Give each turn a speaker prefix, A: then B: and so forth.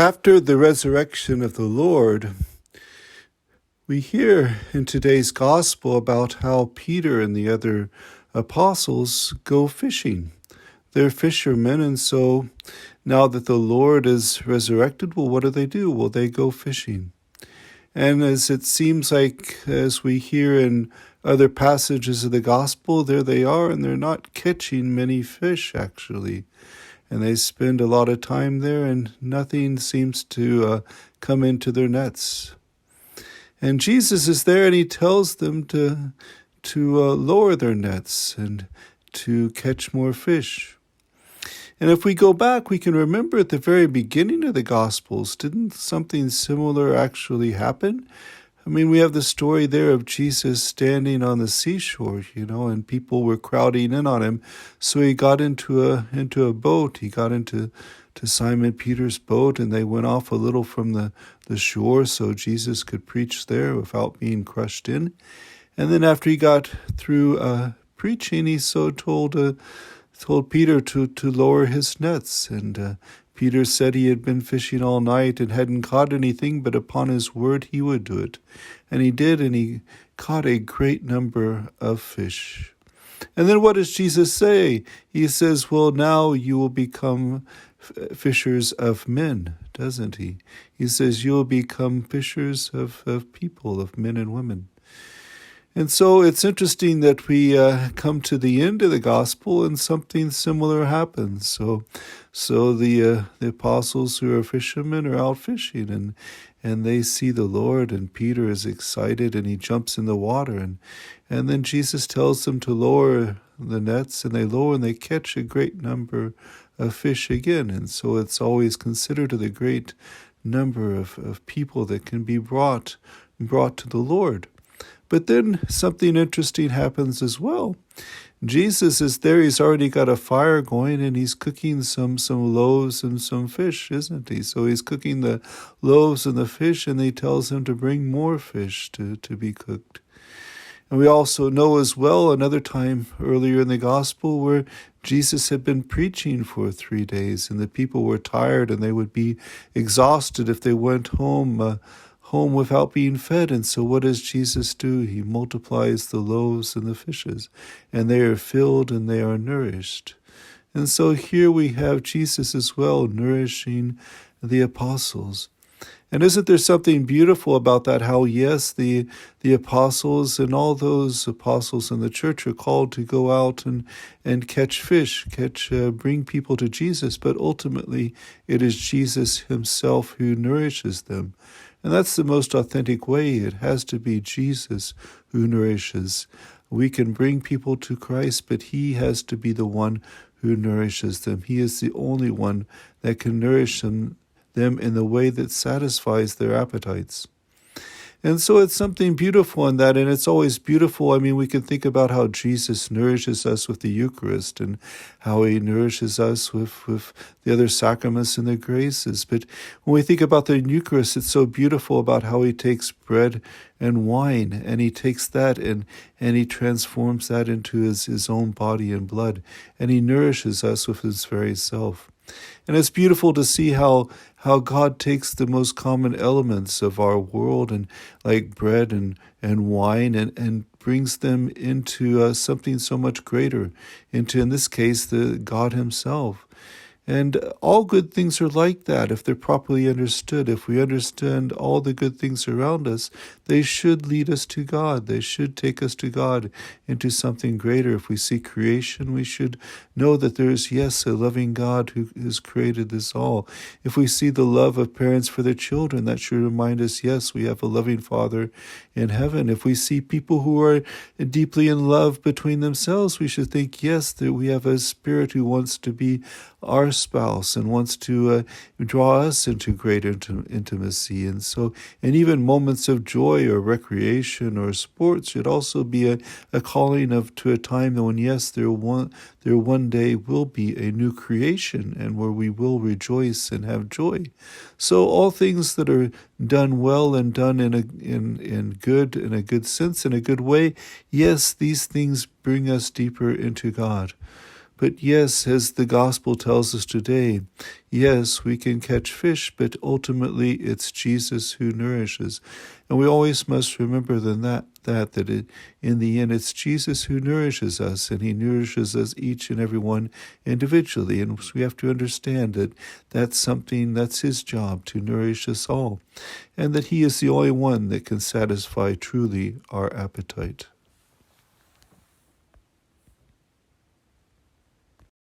A: After the resurrection of the Lord, we hear in today's gospel about how Peter and the other apostles go fishing. They're fishermen, and so now that the Lord is resurrected, well, what do? Well, they go fishing. And as it seems like, as we hear in other passages of the gospel, there they are, and they're not catching many fish, actually. And they spend a lot of time there, and nothing seems to come into their nets. And Jesus is there, and he tells them to lower their nets and to catch more fish. And if we go back, we can remember at the very beginning of the Gospels, didn't something similar actually happen? I mean, we have the story there of Jesus standing on the seashore, and people were crowding in on him. So he got into a boat. He got into Simon Peter's boat, and they went off a little from the shore so Jesus could preach there without being crushed in. And then after he got through preaching, he told Peter to lower his nets. And Peter said he had been fishing all night and hadn't caught anything, but upon his word he would do it. And he did, and he caught a great number of fish. And then what does Jesus say? He says, well, now you will become fishers of men, doesn't he? He says, you will become fishers of people, of men and women. And so it's interesting that we come to the end of the gospel and something similar happens. So the apostles who are fishermen are out fishing, and they see the Lord, and Peter is excited, and he jumps in the water, and then Jesus tells them to lower the nets, and they lower, and they catch a great number of fish again. And so it's always considered the great number of people that can be brought to the Lord. But then something interesting happens as well. Jesus is there. He's already got a fire going, and he's cooking some loaves and some fish, isn't he? So he's cooking the loaves and the fish, and he tells him to bring more fish to be cooked. And we also know as well another time earlier in the gospel where Jesus had been preaching for 3 days, and the people were tired, and they would be exhausted if they went home without being fed. And so what does Jesus do? He multiplies the loaves and the fishes, and they are filled and they are nourished. And so here we have Jesus as well nourishing the apostles. And isn't there something beautiful about that? How, yes, the apostles and all those apostles in the church are called to go out and catch fish, bring people to Jesus, but ultimately it is Jesus himself who nourishes them. And that's the most authentic way. It has to be Jesus who nourishes. We can bring people to Christ, but he has to be the one who nourishes them. He is the only one that can nourish them in the way that satisfies their appetites. And so it's something beautiful in that, and it's always beautiful. I mean, we can think about how Jesus nourishes us with the Eucharist and how he nourishes us with the other sacraments and the graces. But when we think about the Eucharist, it's so beautiful about how he takes bread and wine, and he takes that and he transforms that into his own body and blood, and he nourishes us with his very self. And it's beautiful to see how God takes the most common elements of our world, and like bread and wine, and brings them into something so much greater, into, in this case, the God himself. And all good things are like that if they're properly understood. If we understand all the good things around us, they should lead us to God. They should take us to God, into something greater. If we see creation, we should know that there is, yes, a loving God who has created this all. If we see the love of parents for their children, that should remind us, yes, we have a loving Father in heaven. If we see people who are deeply in love between themselves, we should think, yes, that we have a Spirit who wants to be our spouse and wants to draw us into greater intimacy. And even moments of joy or recreation or sports should also be a calling to a time when, yes, there one day will be a new creation, and where we will rejoice and have joy. So all things that are done well and done in a good sense, in a good way, yes, these things bring us deeper into God. But yes, as the gospel tells us today, yes, we can catch fish, but ultimately it's Jesus who nourishes. And we always must remember in the end, it's Jesus who nourishes us, and he nourishes us each and every one individually. And we have to understand that that's his job, to nourish us all, and that he is the only one that can satisfy truly our appetite.